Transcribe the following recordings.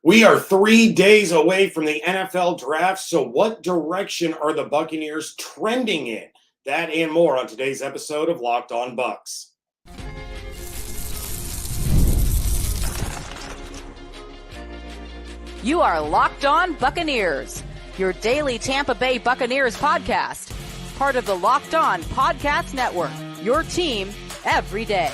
We are 3 days away from the NFL draft, so what direction are the Buccaneers trending in? That and more on today's episode of Locked On Bucs. You are Locked On Buccaneers, your daily Tampa Bay Buccaneers podcast, part of the Locked On Podcast Network, your team every day.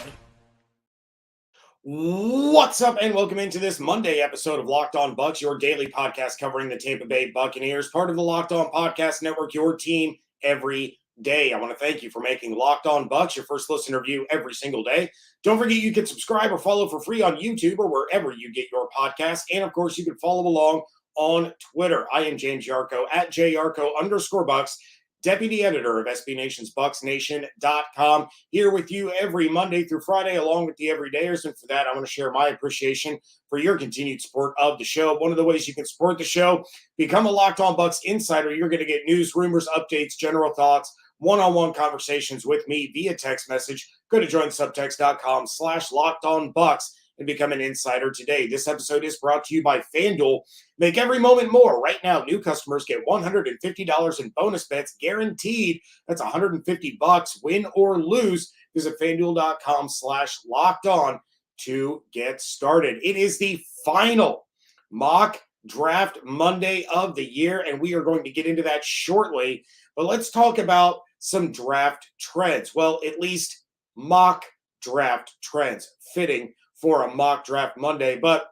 What's up, and welcome into this Monday episode of Locked On Bucs, your daily podcast covering the Tampa Bay Buccaneers, part of the Locked On Podcast Network, your team every day. I want to thank you for making Locked On Bucs your first listen review every single day. Don't forget you can subscribe or follow for free on YouTube or wherever you get your podcasts. And of course, you can follow along on Twitter. I am James Yarcho at JYarcho_Bucs. Deputy editor of SB Nation's BucsNation.com, here with you every Monday through Friday, along with the everydayers. And for that, I want to share my appreciation for your continued support of the show. One of the ways you can support the show, become a Locked On Bucs insider. You're going to get news, rumors, updates, general thoughts, one-on-one conversations with me via text message. Go to joinsubtext.com/LockedOnBucs and become an insider today. This episode is brought to you by FanDuel. Make every moment more. Right now, new customers get $150 in bonus bets guaranteed. That's $150, win or lose. Visit FanDuel.com/LockedOn to get started. It is the final mock draft Monday of the year, and we are going to get into that shortly. But let's talk about some draft trends. Well, at least mock draft trends, fitting for a mock draft Monday. But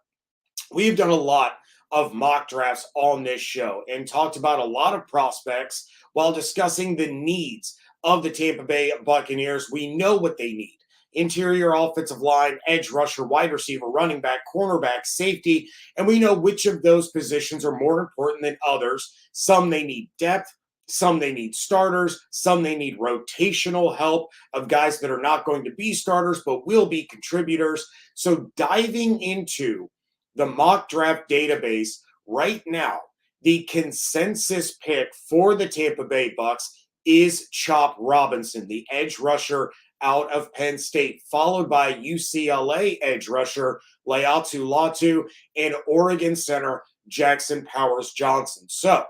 we've done a lot of mock drafts on this show and talked about a lot of prospects while discussing the needs of the Tampa Bay Buccaneers. We know what they need: interior offensive line, edge rusher, wide receiver, running back, cornerback, safety. And we know which of those positions are more important than others. Some they need depth, some they need starters, some they need rotational help of guys that are not going to be starters but will be contributors. So diving into the mock draft database right now, the consensus pick for the Tampa Bay Bucs is Chop Robinson, the edge rusher out of Penn State, followed by UCLA edge rusher Laiatu Latu and Oregon center Jackson Powers Johnson. So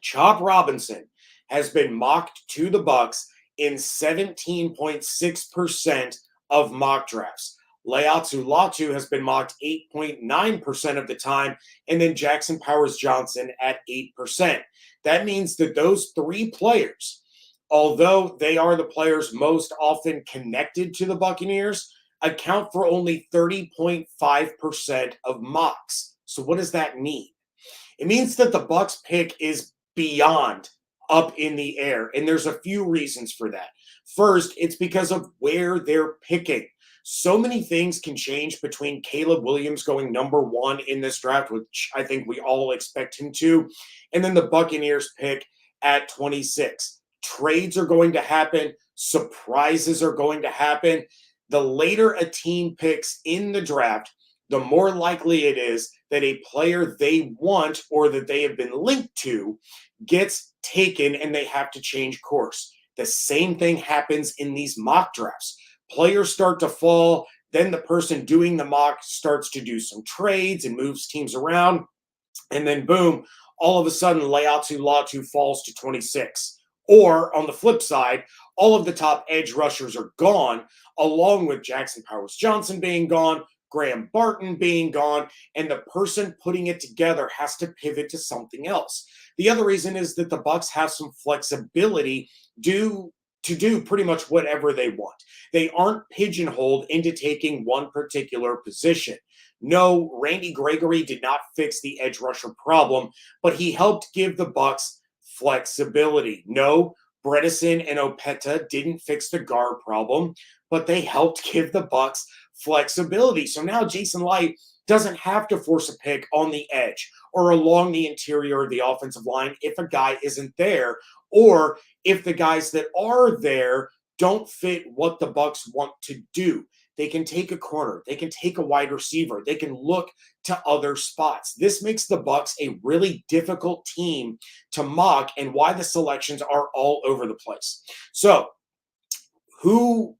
Chop Robinson has been mocked to the Bucs in 17.6% of mock drafts. Laiatu Latu has been mocked 8.9% of the time, and then Jackson Powers Johnson at 8%. That means that those three players, although they are the players most often connected to the Buccaneers, account for only 30.5% of mocks. So what does that mean? It means that the Bucs pick is beyond up in the air, and there's a few reasons for that. First, it's because of where they're picking. So many things can change between Caleb Williams going number one in this draft, which I think we all expect him to, and then the Buccaneers pick at 26. Trades are going to happen. Surprises are going to happen. The later a team picks in the draft, the more likely it is that a player they want or that they have been linked to gets taken and they have to change course. The same thing happens in these mock drafts. Players start to fall, then the person doing the mock starts to do some trades and moves teams around, and then boom, all of a sudden Laiatu Latu falls to 26. Or on the flip side, all of the top edge rushers are gone, along with Jackson Powers Johnson being gone, Graham Barton being gone, and the person putting it together has to pivot to something else. The other reason is that the Bucs have some flexibility to do pretty much whatever they want. They aren't pigeonholed into taking one particular position. No, Randy Gregory did not fix the edge rusher problem, but he helped give the Bucs flexibility. No, Bredesen and Opeta didn't fix the guard problem, but they helped give the Bucs flexibility. So now Jason Light doesn't have to force a pick on the edge or along the interior of the offensive line if a guy isn't there, or if the guys that are there don't fit what the Bucs want to do. They can take a corner, they can take a wide receiver, they can look to other spots. This makes the Bucs a really difficult team to mock, and why the selections are all over the place. So, who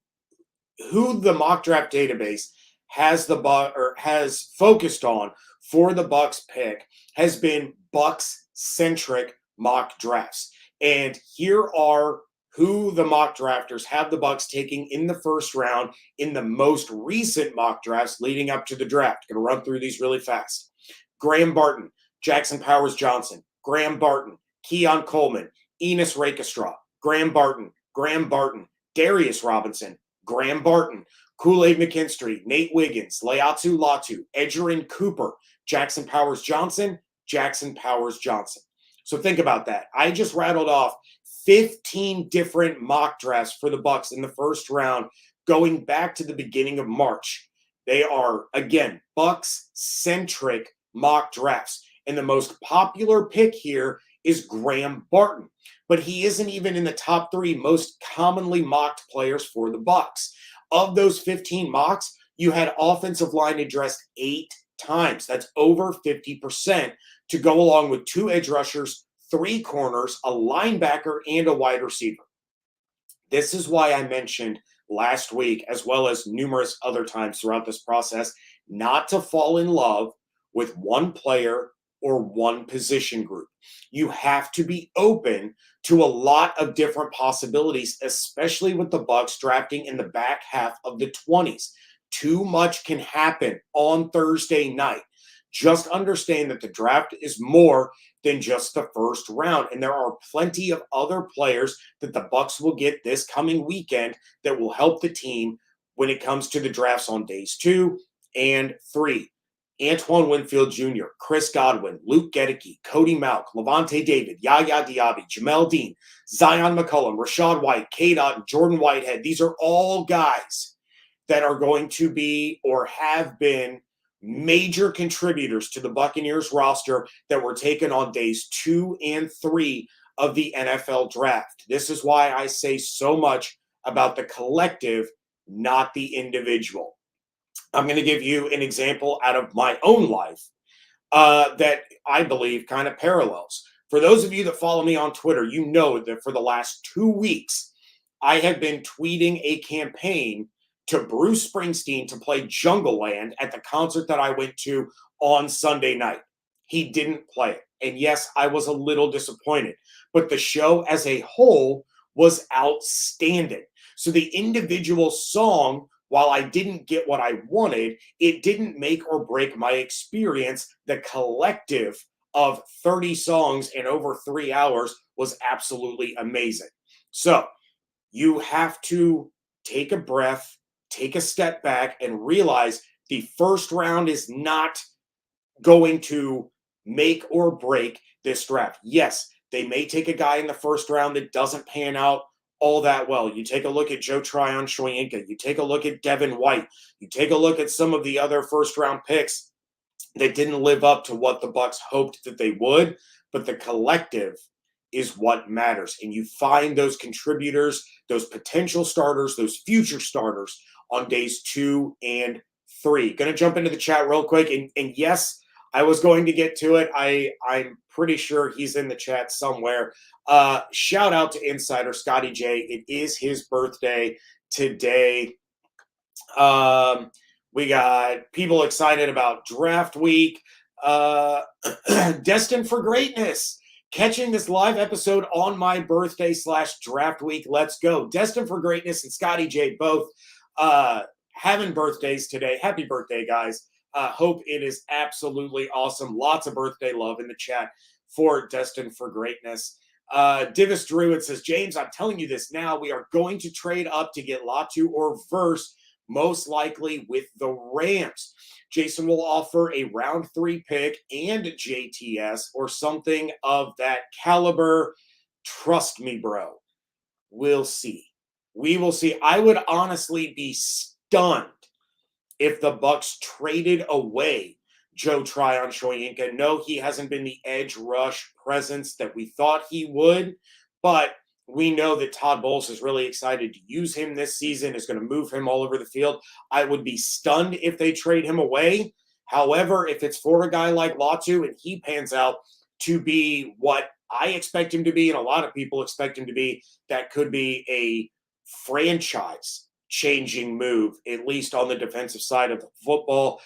the mock draft database has focused on for the Bucs pick has been Bucs centric mock drafts. And here are who the mock drafters have the Bucs taking in the first round in the most recent mock drafts leading up to the draft. Going to run through these really fast. Graham Barton, Jackson Powers Johnson, Graham Barton, Keon Coleman, Enos Rakestra, Graham Barton, Darius Robinson, Graham Barton, Kool-Aid McKinstry, Nate Wiggins, Laiatu Latu, Edgerrin Cooper, Jackson Powers Johnson. So think about that. I just rattled off 15 different mock drafts for the Bucs in the first round going back to the beginning of March. They are, again, Bucs-centric mock drafts. And the most popular pick here is Graham Barton. But he isn't even in the top 3 most commonly mocked players for the Bucs. Of those 15 mocks, you had offensive line addressed 8 times. That's over 50% to go along with 2 edge rushers, 3 corners, a linebacker, and a wide receiver. This is why I mentioned last week, as well as numerous other times throughout this process, not to fall in love with one player or one position group. You have to be open to a lot of different possibilities, especially with the Bucs drafting in the back half of the 20s. Too much can happen on Thursday night. Just understand that the draft is more than just the first round, and there are plenty of other players that the Bucs will get this coming weekend that will help the team when it comes to the drafts on days 2 and 3. Antoine Winfield Jr., Chris Godwin, Luke Gedeke, Cody Mauch, Levante David, Yaya Diaby, Jamel Dean, Zion McCullum, Rashad White, K-Dot, Jordan Whitehead. These are all guys that are going to be or have been major contributors to the Buccaneers roster that were taken on days 2 and 3 of the NFL draft. This is why I say so much about the collective, not the individual. I'm going to give you an example out of my own life that I believe kind of parallels. For those of you that follow me on Twitter, you know that for the last 2 weeks, I have been tweeting a campaign to Bruce Springsteen to play Jungle Land at the concert that I went to on Sunday night. He didn't play it. And yes, I was a little disappointed, but the show as a whole was outstanding. So the individual song, while I didn't get what I wanted, it didn't make or break my experience. The collective of 30 songs in over 3 hours was absolutely amazing. So you have to take a breath, take a step back, and realize the first round is not going to make or break this draft. Yes, they may take a guy in the first round that doesn't pan out all that well. You take a look at Joe Tryon-Shoyinka. You take a look at Devin White. You take a look at some of the other first-round picks that didn't live up to what the Bucs hoped that they would, but the collective is what matters. And you find those contributors, those potential starters, those future starters on days 2 and 3. Going to jump into the chat real quick. And yes, I was going to get to it. I'm pretty sure he's in the chat somewhere. Shout out to Insider Scotty J. It is his birthday today. We got people excited about draft week. Destined for greatness. Catching this live episode on my birthday / draft week. Let's go. Destined for greatness and Scotty J both having birthdays today. Happy birthday, guys. Hope it is absolutely awesome. Lots of birthday love in the chat for Destined for Greatness. Divis Druid says, James, I'm telling you this now. We are going to trade up to get Latu or Verse, most likely with the Rams. Jason will offer a round 3 pick and JTS or something of that caliber. Trust me, bro. We'll see. We will see. I would honestly be stunned if the Bucs traded away Joe Tryon-Shoyinka. No, he hasn't been the edge rush presence that we thought he would, but we know that Todd Bowles is really excited to use him this season, is going to move him all over the field. I would be stunned if they trade him away. However, if it's for a guy like Latu and he pans out to be what I expect him to be and a lot of people expect him to be, that could be a franchise changing move, at least on the defensive side of the football.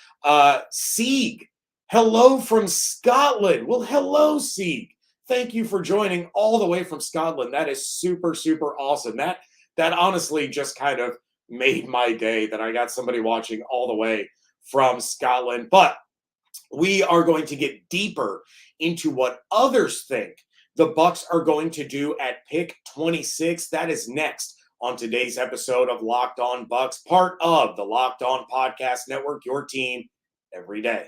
Sieg, hello from Scotland. Well, hello, Sieg. Thank you for joining all the way from Scotland. That is super, super awesome. That honestly just kind of made my day that I got somebody watching all the way from Scotland. But we are going to get deeper into what others think the Bucs are going to do at pick 26. That is next on today's episode of Locked On Bucs, part of the Locked On Podcast Network, your team every day.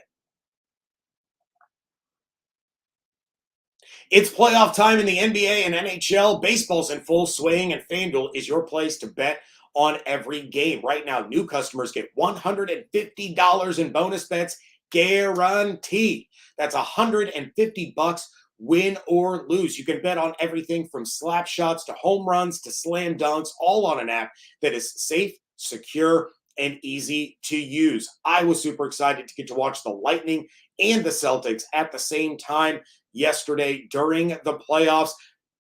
It's playoff time in the NBA and NHL. Baseball's in full swing, and FanDuel is your place to bet on every game. Right now, new customers get $150 in bonus bets guaranteed. That's $150 win or lose. You can bet on everything from slap shots to home runs to slam dunks, all on an app that is safe, secure, and easy to use. I was super excited to get to watch the Lightning and the Celtics at the same time yesterday during the playoffs.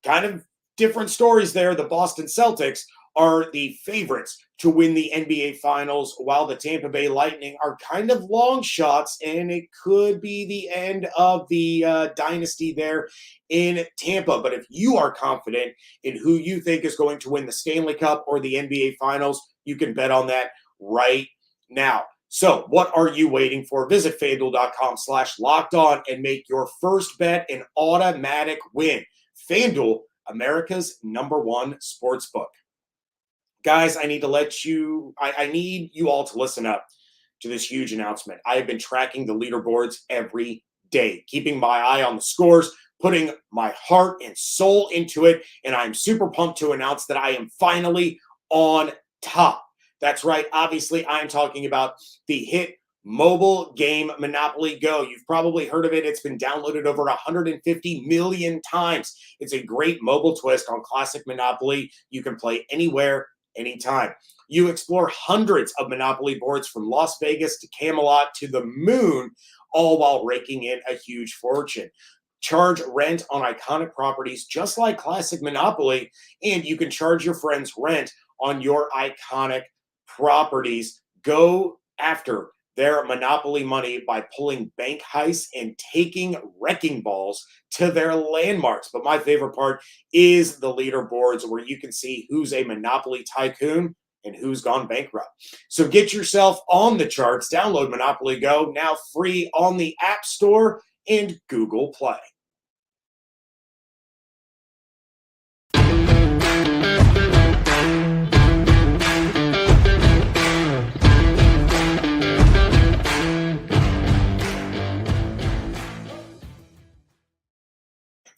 Kind of different stories there. The Boston Celtics are the favorites to win the NBA Finals, while the Tampa Bay Lightning are kind of long shots, and it could be the end of the dynasty there in Tampa. But if you are confident in who you think is going to win the Stanley Cup or the NBA Finals, you can bet on that right now. So what are you waiting for? Visit FanDuel.com/lockedon and make your first bet an automatic win. FanDuel, America's #1 sportsbook. Guys, I need you all to listen up to this huge announcement. I have been tracking the leaderboards every day, keeping my eye on the scores, putting my heart and soul into it, and I'm super pumped to announce that I am finally on top. That's right. Obviously, I'm talking about the hit mobile game Monopoly Go. You've probably heard of it. It's been downloaded over 150 million times. It's a great mobile twist on classic Monopoly. You can play anywhere, anytime. You explore hundreds of Monopoly boards from Las Vegas to Camelot to the moon, all while raking in a huge fortune. Charge rent on iconic properties just like classic Monopoly, and you can charge your friends rent on your iconic properties. Go after their Monopoly money by pulling bank heists and taking wrecking balls to their landmarks. But my favorite part is the leaderboards, where you can see who's a Monopoly tycoon and who's gone bankrupt. So get yourself on the charts. Download Monopoly Go, now free on the App Store and Google Play.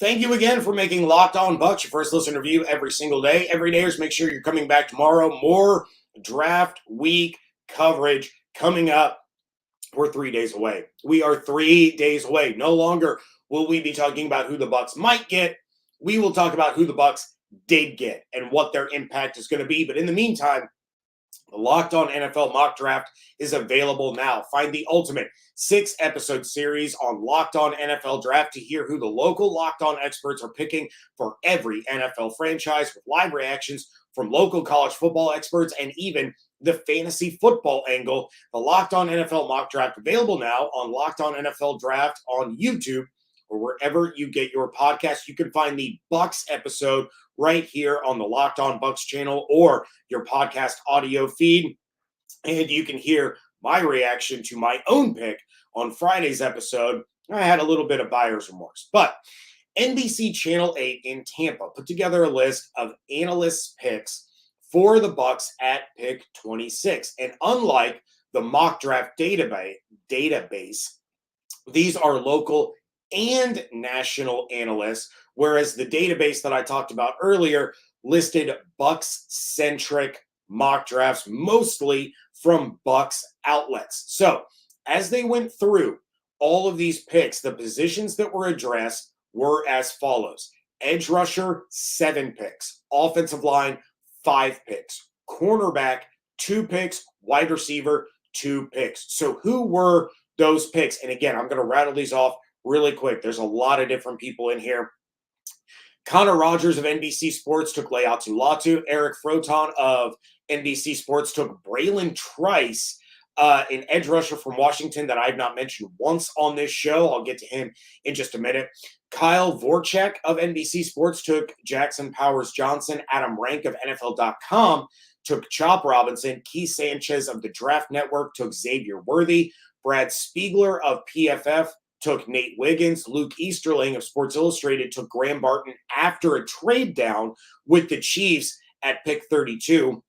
Thank you again for making Locked On Bucs your first listen review every single day. Every dayers, make sure you're coming back tomorrow. More draft week coverage coming up. We're 3 days away. We are 3 days away. No longer will we be talking about who the Bucs might get. We will talk about who the Bucs did get and what their impact is going to be. But in the meantime, the Locked On NFL Mock Draft is available now. Find the ultimate 6-episode series on Locked On NFL Draft to hear who the local Locked On experts are picking for every NFL franchise, with live reactions from local college football experts and even the fantasy football angle. The Locked On NFL Mock Draft available now on Locked On NFL Draft on YouTube or wherever you get your podcast. You can find the Bucs episode right here on the Locked On Bucs channel or your podcast audio feed. And you can hear my reaction to my own pick on Friday's episode. I had a little bit of buyer's remorse, but NBC Channel 8 in Tampa put together a list of analysts' picks for the Bucs at pick 26. And unlike the mock draft database, these are local and national analysts, whereas the database that I talked about earlier listed Bucs-centric mock drafts, mostly from Bucs outlets. So as they went through all of these picks, the positions that were addressed were as follows. Edge rusher, 7 picks. Offensive line, 5 picks. Cornerback, 2 picks. Wide receiver, 2 picks. So who were those picks? And again, I'm going to rattle these off really quick. There's a lot of different people in here. Connor Rogers of NBC Sports took Layatu Latu. Eric Froton of NBC Sports took Braylon Trice, an edge rusher from Washington that I've not mentioned once on this show. I'll get to him in just a minute. Kyle Voracek of NBC Sports took Jackson Powers Johnson. Adam Rank of NFL.com took Chop Robinson. Keith Sanchez of the Draft Network took Xavier Worthy. Brad Spiegler of PFF took Nate Wiggins. Luke Easterling of Sports Illustrated took Graham Barton after a trade down with the Chiefs at pick 32.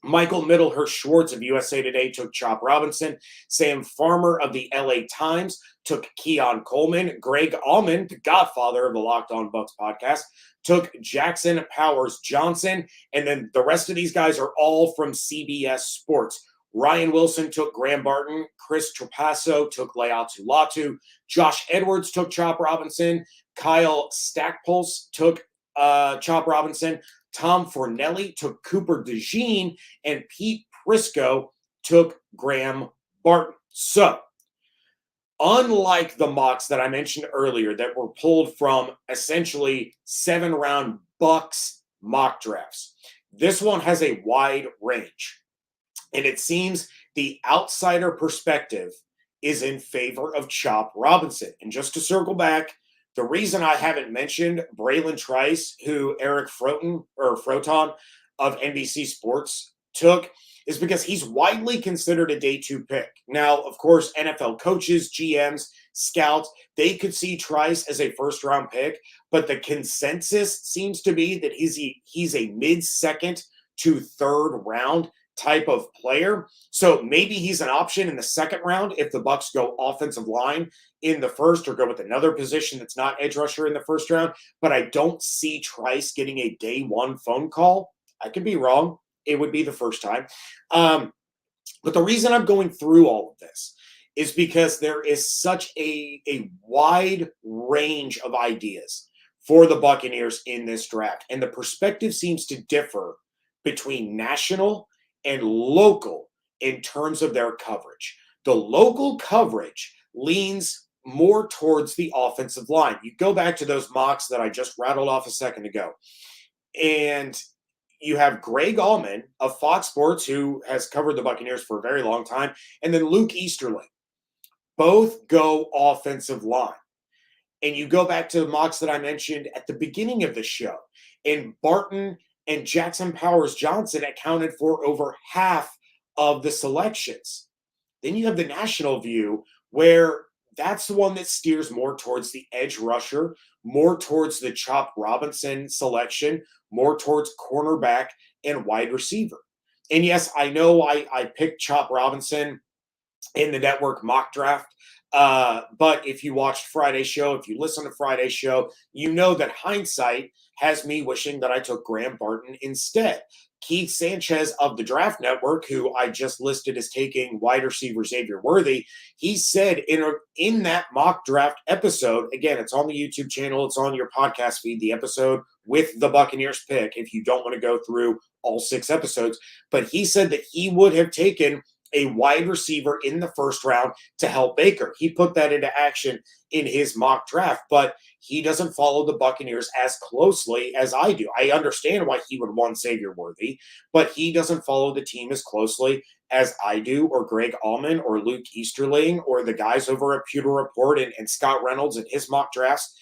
Michael Middlehurst Schwartz of USA Today took Chop Robinson. Sam Farmer of the LA Times took Keon Coleman. Greg Allman, the godfather of the Locked On Bucs podcast, took Jackson Powers Johnson. And then the rest of these guys are all from CBS Sports. Ryan Wilson took Graham Barton. Chris Trapasso took Leatu Latu. Josh Edwards took Chop Robinson. Kyle Stackpulse took Chop Robinson. Tom Fornelli took Cooper DeJean, and Pete Prisco took Graham Barton. So, unlike the mocks that I mentioned earlier that were pulled from essentially 7-round Bucs mock drafts, this one has a wide range. And it seems the outsider perspective is in favor of Chop Robinson. And just to circle back, the reason I haven't mentioned Braylon Trice, who Eric Froton of NBC Sports took, is because he's widely considered a day 2 pick. Now, of course, NFL coaches, GMs, scouts, they could see Trice as a first-round pick, but the consensus seems to be that he's a mid-second to third round type of player. So maybe he's an option in the second round if the Bucs go offensive line in the first or go with another position that's not edge rusher in the first round. But I don't see Trice getting a day 1 phone call. I could be wrong. It would be the first time. But the reason I'm going through all of this is because there is such a wide range of ideas for the Buccaneers in this draft. And the perspective seems to differ between national and local in terms of their coverage. The local coverage leans more towards the offensive line. You go back to those mocks that I just rattled off a second ago, and you have Greg Allman of Fox Sports, who has covered the Buccaneers for a very long time, and then Luke Easterling. Both go offensive line. And you go back to the mocks that I mentioned at the beginning of the show, and Barton and Jackson Powers Johnson accounted for over half of the selections. Then you have the national view, where that's the one that steers more towards the edge rusher, more towards the Chop Robinson selection, more towards cornerback and wide receiver. And yes, I know I picked Chop Robinson in the network mock draft. But if you watched Friday's show, if you listen to Friday's show, you know that hindsight has me wishing that I took Graham Barton instead. Keith Sanchez of the Draft Network, who I just listed as taking wide receiver Xavier Worthy, he said in that mock draft episode, again, it's on the YouTube channel, it's on your podcast feed, the episode with the Buccaneers pick, if you don't want to go through all 6 episodes, but he said that he would have taken a wide receiver in the first round to help Baker. He put that into action in his mock draft, but he doesn't follow the Buccaneers as closely as I do. I understand why he would want Xavier Worthy, but he doesn't follow the team as closely as I do, or Greg Allman, or Luke Easterling, or the guys over at Pewter Report and Scott Reynolds in his mock drafts.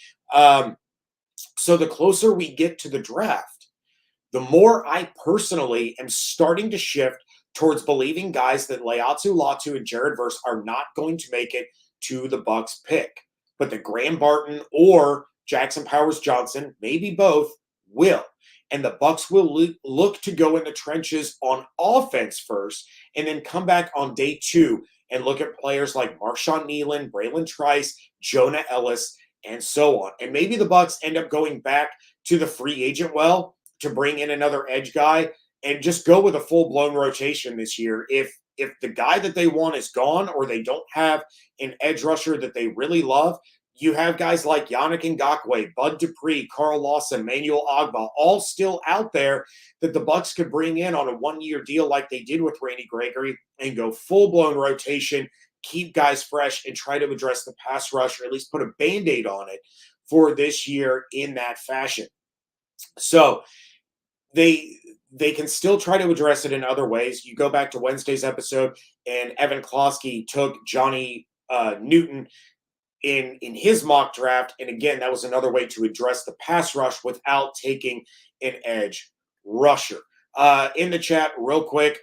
So the closer we get to the draft, the more I personally am starting to shift towards believing guys that Leatu Latu and Jared Verse are not going to make it to the Bucs pick, but that Graham Barton or Jackson Powers Johnson, maybe both, will. And the Bucs will look to go in the trenches on offense first, and then come back on day 2 and look at players like Marshawn Nealon, Braylon Trice, Jonah Ellis, and so on. And maybe the Bucs end up going back to the free agent well to bring in another edge guy and just go with a full-blown rotation this year. If the guy that they want is gone, or they don't have an edge rusher that they really love, you have guys like Yannick Ngakoue, Bud Dupree, Carl Lawson, Manuel Agba, all still out there that the Bucs could bring in on a 1-year deal like they did with Randy Gregory and go full-blown rotation, keep guys fresh, and try to address the pass rush, or at least put a Band-Aid on it for this year in that fashion. So they can still try to address it in other ways. You go back to Wednesday's episode, and Evan Klosky took Johnny Newton in his mock draft. And again, that was another way to address the pass rush without taking an edge rusher. In the chat, real quick,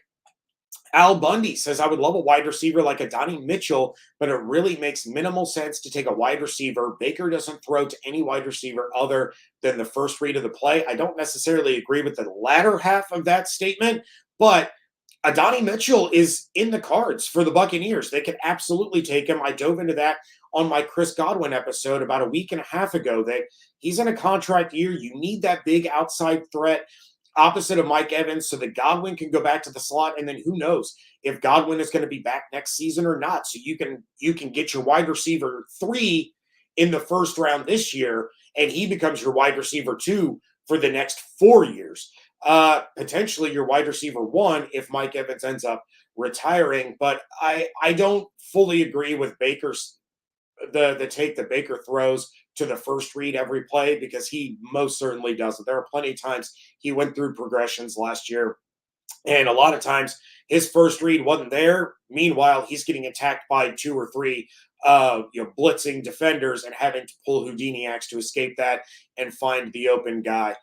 Al Bundy says, I would love a wide receiver like Adonai Mitchell, but it really makes minimal sense to take a wide receiver. Baker doesn't throw to any wide receiver other than the first read of the play. I don't necessarily agree with the latter half of that statement, but Adonai Mitchell is in the cards for the Buccaneers. They could absolutely take him. I dove into that on my Chris Godwin episode about a week and a half ago, that he's in a contract year. You need that big outside threat opposite of Mike Evans so that Godwin can go back to the slot. And then who knows if Godwin is going to be back next season or not. So you can get your wide receiver 3 in the first round this year, and he becomes your wide receiver 2 for the next 4 years. Potentially your wide receiver 1 if Mike Evans ends up retiring. But I don't fully agree with Baker's the take that Baker throws to the first read every play, because he most certainly doesn't. There are plenty of times he went through progressions last year, and a lot of times his first read wasn't there. Meanwhile, he's getting attacked by 2 or 3 blitzing defenders and having to pull Houdini axe to escape that and find the open guy.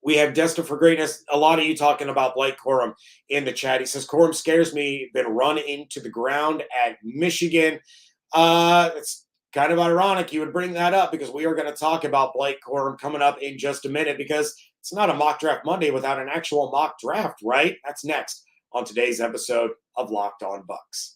We have Destined for Greatness. A lot of you talking about Blake Corum in the chat. He says, Corum scares me. Been run into the ground at Michigan. It's kind of ironic you would bring that up, because we are going to talk about Blake Corum coming up in just a minute, because it's not a Mock Draft Monday without an actual mock draft, right? That's next on today's episode of Locked On Bucs.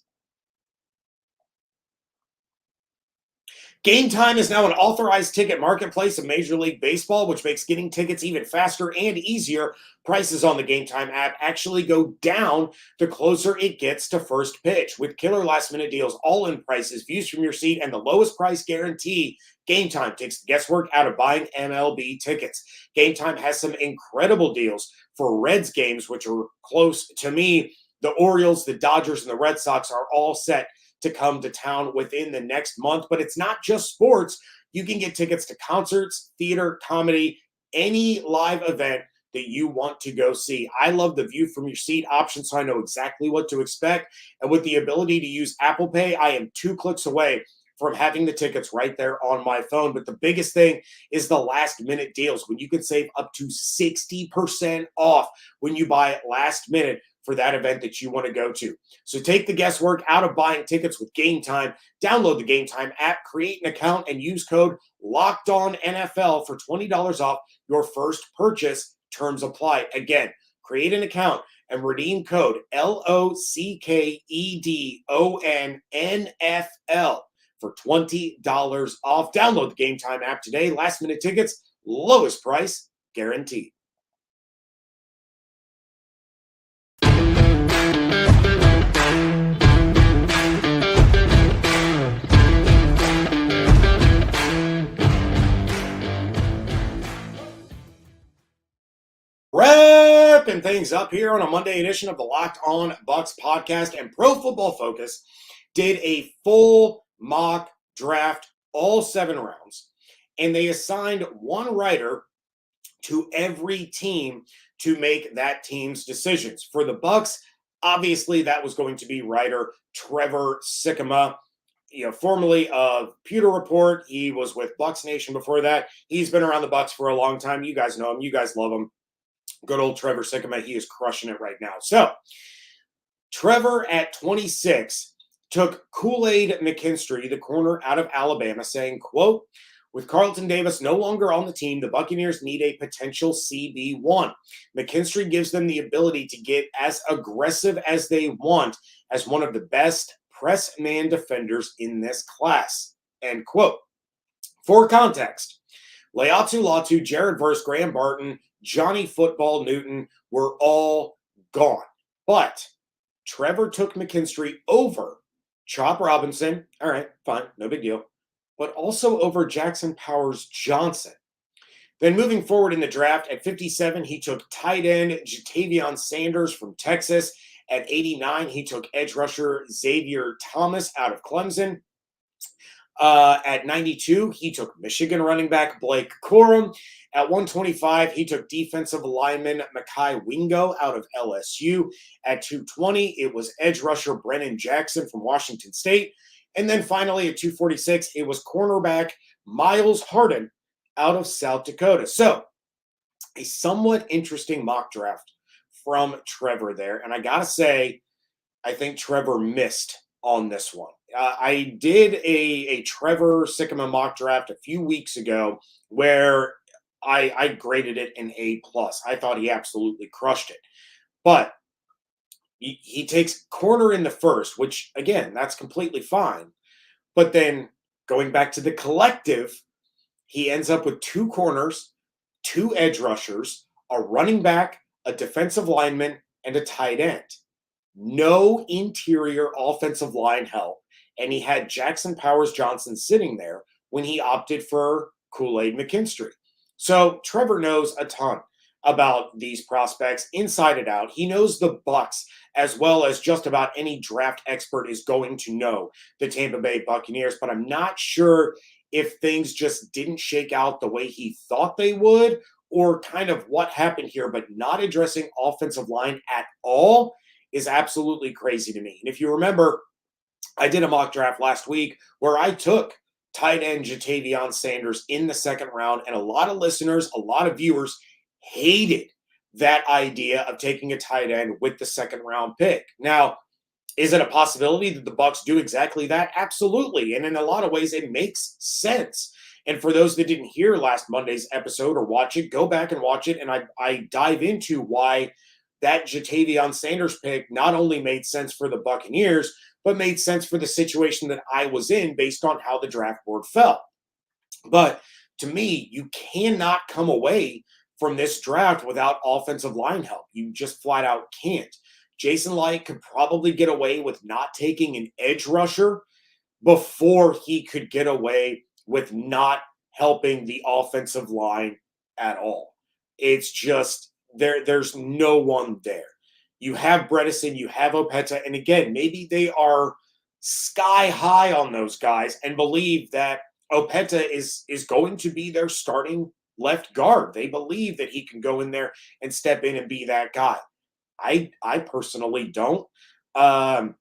Game Time is now an authorized ticket marketplace of Major League Baseball, which makes getting tickets even faster and easier. Prices on the Game Time app actually go down the closer it gets to first pitch. With killer last-minute deals, all-in prices, views from your seat, and the lowest price guarantee, Game Time takes the guesswork out of buying MLB tickets. Game Time has some incredible deals for Reds games, which are close to me. The Orioles, the Dodgers, and the Red Sox are all set to come to town within the next month. But it's not just sports. You can get tickets to concerts, theater, comedy, any live event that you want to go see. I love the view from your seat option, so I know exactly what to expect. And with the ability to use Apple Pay, I am 2 clicks away from having the tickets right there on my phone. But the biggest thing is the last minute deals, when you can save up to 60% off when you buy last minute for that event that you want to go to. So take the guesswork out of buying tickets with Game Time. Download the Game Time app, create an account, and use code LOCKEDONNFL for $20 off your first purchase. Terms apply. Again, create an account and redeem code LOCKEDONNFL for $20 off. Download the Game Time app today. Last minute tickets, lowest price guaranteed. Wrapping things up here on a Monday edition of the Locked On Bucs podcast, and Pro Football Focus did a full mock draft, all 7 rounds, and they assigned one writer to every team to make that team's decisions. For the Bucs, obviously that was going to be writer Trevor Sikkema, formerly of Pewter Report. He was with Bucs Nation before that. He's been around the Bucs for a long time. You guys know him. You guys love him. Good old Trevor Sikkema. He is crushing it right now. So Trevor at 26 took Kool-Aid McKinstry, the corner out of Alabama, saying, quote, with Carlton Davis no longer on the team, the Buccaneers need a potential CB1. McKinstry gives them the ability to get as aggressive as they want as one of the best press man defenders in this class. End quote. For context, Laiatu Latu, Jared Verse, Graham Barton, Johnny Football Newton were all gone. But Trevor took McKinstry over Chop Robinson. All right, fine, no big deal. But also over Jackson Powers Johnson. Then moving forward in the draft, at 57, he took tight end Jatavion Sanders from Texas. At 89, he took edge rusher Xavier Thomas out of Clemson. At 92, he took Michigan running back Blake Corum. At 125, he took defensive lineman Mekhi Wingo out of LSU. At 220, it was edge rusher Brennan Jackson from Washington State. And then finally at 246, it was cornerback Miles Harden out of South Dakota. So a somewhat interesting mock draft from Trevor there. And I got to say, I think Trevor missed on this one. I did a Trevor Sikkema mock draft a few weeks ago where I graded it an A+. I thought he absolutely crushed it. But he takes corner in the first, which, again, that's completely fine. But then going back to the collective, he ends up with 2 corners, 2 edge rushers, a running back, a defensive lineman, and a tight end. No interior offensive line help. And he had Jackson Powers Johnson sitting there when he opted for Kool-Aid McKinstry. So Trevor knows a ton about these prospects inside and out. He knows the Bucs as well as just about any draft expert is going to know the Tampa Bay Buccaneers, but I'm not sure if things just didn't shake out the way he thought they would or kind of what happened here, but not addressing offensive line at all is absolutely crazy to me. And if you remember, I did a mock draft last week where I took tight end Jatavion Sanders in the second round, and a lot of listeners, a lot of viewers hated that idea of taking a tight end with the second round pick. Now, is it a possibility that the Bucs do exactly that? Absolutely. And in a lot of ways, it makes sense. And for those that didn't hear last Monday's episode or watch it, go back and watch it. And I dive into why that Jatavion Sanders pick not only made sense for the Buccaneers, but made sense for the situation that I was in based on how the draft board fell. But to me, you cannot come away from this draft without offensive line help. You just flat out can't. Jason Light could probably get away with not taking an edge rusher before he could get away with not helping the offensive line at all. It's just there's no one there. You have Bredesen, you have Opeta, and again, maybe they are sky high on those guys and believe that Opeta is going to be their starting left guard. They believe that he can go in there and step in and be that guy. I personally don't. I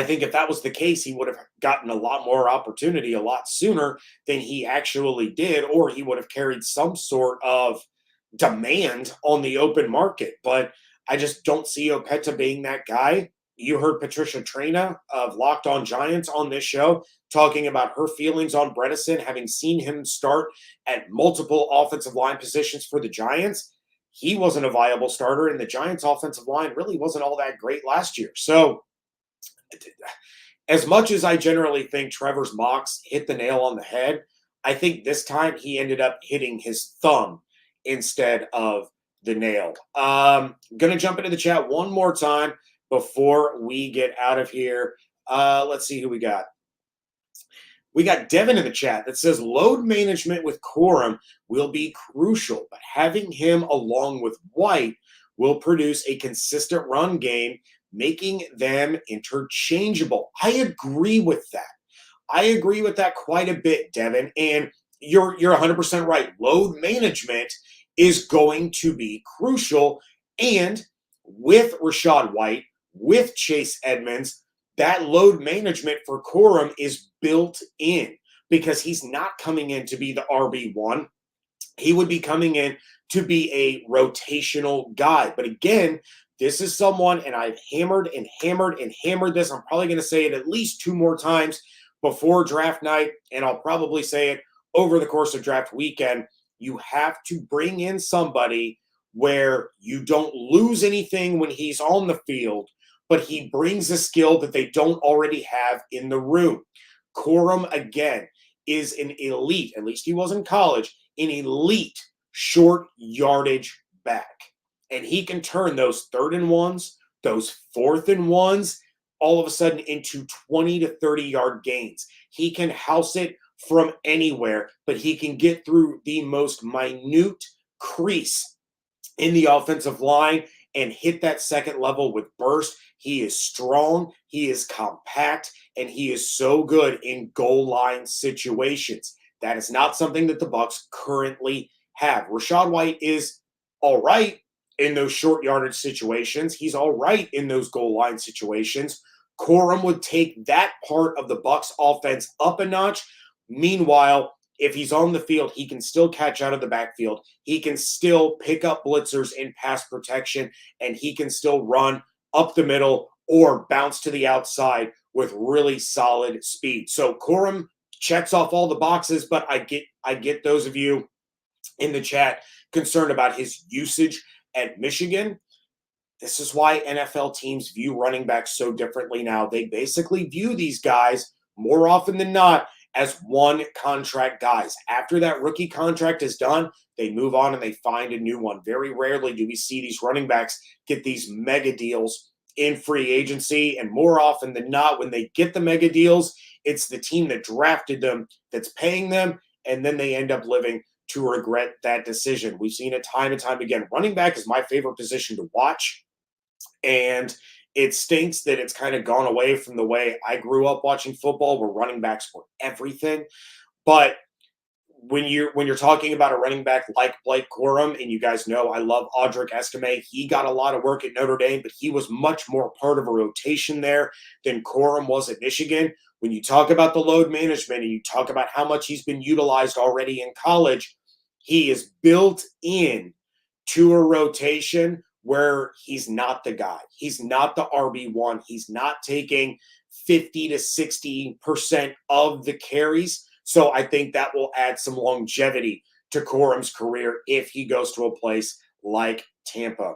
think if that was the case, he would have gotten a lot more opportunity a lot sooner than he actually did, or he would have carried some sort of demand on the open market. But I just don't see Opeta being that guy. You heard Patricia Traina of Locked On Giants on this show talking about her feelings on Bredesen, having seen him start at multiple offensive line positions for the Giants. He wasn't a viable starter, and the Giants' offensive line really wasn't all that great last year. So as much as I generally think Trevor's mocks hit the nail on the head, I think this time he ended up hitting his thumb instead of the nail. Going to jump into the chat one more time before we get out of here. Let's see who we got. We got Devin in the chat that says load management with Corum will be crucial, but having him along with White will produce a consistent run game, making them interchangeable. I agree with that. I agree with that quite a bit, Devin. And you're 100% right. Load management is going to be crucial. And with Rachaad White, with Chase Edmonds, that load management for Corum is built in because he's not coming in to be the RB1. He would be coming in to be a rotational guy. But again, this is someone, and I've hammered and hammered and hammered this. I'm probably going to say it at least 2 more times before draft night, and I'll probably say it over the course of draft weekend. You have to bring in somebody where you don't lose anything when he's on the field, but he brings a skill that they don't already have in the room. Corum, again, is an elite, at least he was in college, an elite short yardage back. And he can turn those 3rd and 1s, those 4th and 1s, all of a sudden into 20 to 30-yard gains. He can house it from anywhere, but he can get through the most minute crease in the offensive line and hit that second level with burst. He is strong, he is compact, and he is so good in goal line situations. That is not something that the Bucs currently have. Rachaad White is all right in those short yardage situations. He's all right in those goal line situations. Corum would take that part of the Bucs offense up a notch. Meanwhile, if he's on the field, he can still catch out of the backfield. He can still pick up blitzers in pass protection, and he can still run up the middle or bounce to the outside with really solid speed. So Corum checks off all the boxes, but I get those of you in the chat concerned about his usage at Michigan. This is why NFL teams view running backs so differently now. They basically view these guys more often than not as one contract guys. After that rookie contract is done, they move on and they find a new one. Very rarely do we see these running backs get these mega deals in free agency. And more often than not, when they get the mega deals, it's the team that drafted them that's paying them, and then they end up living to regret that decision. We've seen it time and time again. Running back is my favorite position to watch. And it stinks that it's kind of gone away from the way I grew up watching football, where running backs were everything. But when you're talking about a running back like Blake Corum, and you guys know I love Audric Estime, he got a lot of work at Notre Dame, but he was much more part of a rotation there than Corum was at Michigan. When you talk about the load management and you talk about how much he's been utilized already in college, he is built in to a rotation where he's not the guy. He's not the RB1. He's not taking 50 to 60% of the carries. So I think that will add some longevity to Corum's career if he goes to a place like Tampa.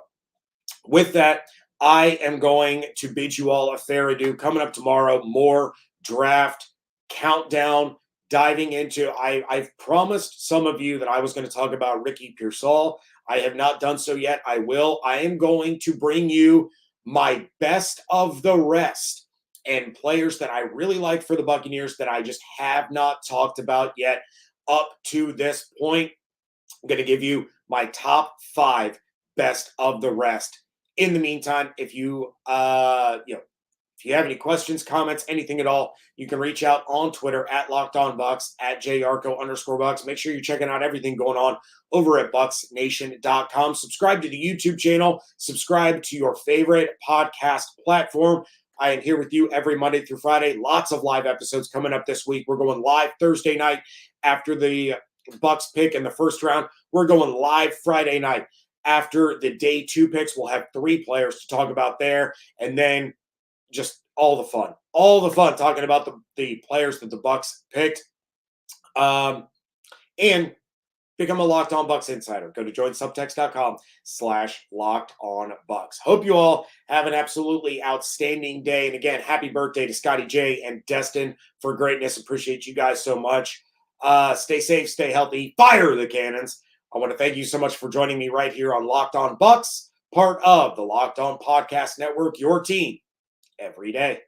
With that, I am going to bid you all a fair adieu. Coming up tomorrow, more draft countdown, diving into, I've promised some of you that I was going to talk about Ricky Pearsall. I have not done so yet. I will. I am going to bring you my best of the rest and players that I really like for the Buccaneers that I just have not talked about yet up to this point. I'm going to give you my top 5 best of the rest. In the meantime, if you if you have any questions, comments, anything at all, you can reach out on Twitter at Locked On Bucs, at @JYarcho_Bucs. Make sure you're checking out everything going on over at BucsNation.com. Subscribe to the YouTube channel. Subscribe to your favorite podcast platform. I am here with you every Monday through Friday. Lots of live episodes coming up this week. We're going live Thursday night after the Bucs pick in the first round. We're going live Friday night after the day 2 picks. We'll have 3 players to talk about there. And then just all the fun talking about the players that the Bucs picked. And become a Locked On Bucs insider. Go to joinsubtext.com/LockedOnBucs. Hope you all have an absolutely outstanding day. And again, happy birthday to Scotty J and Destin for greatness. Appreciate you guys so much. Stay safe, stay healthy, fire the cannons. I want to thank you so much for joining me right here on Locked On Bucs, part of the Locked On Podcast Network, your team every day.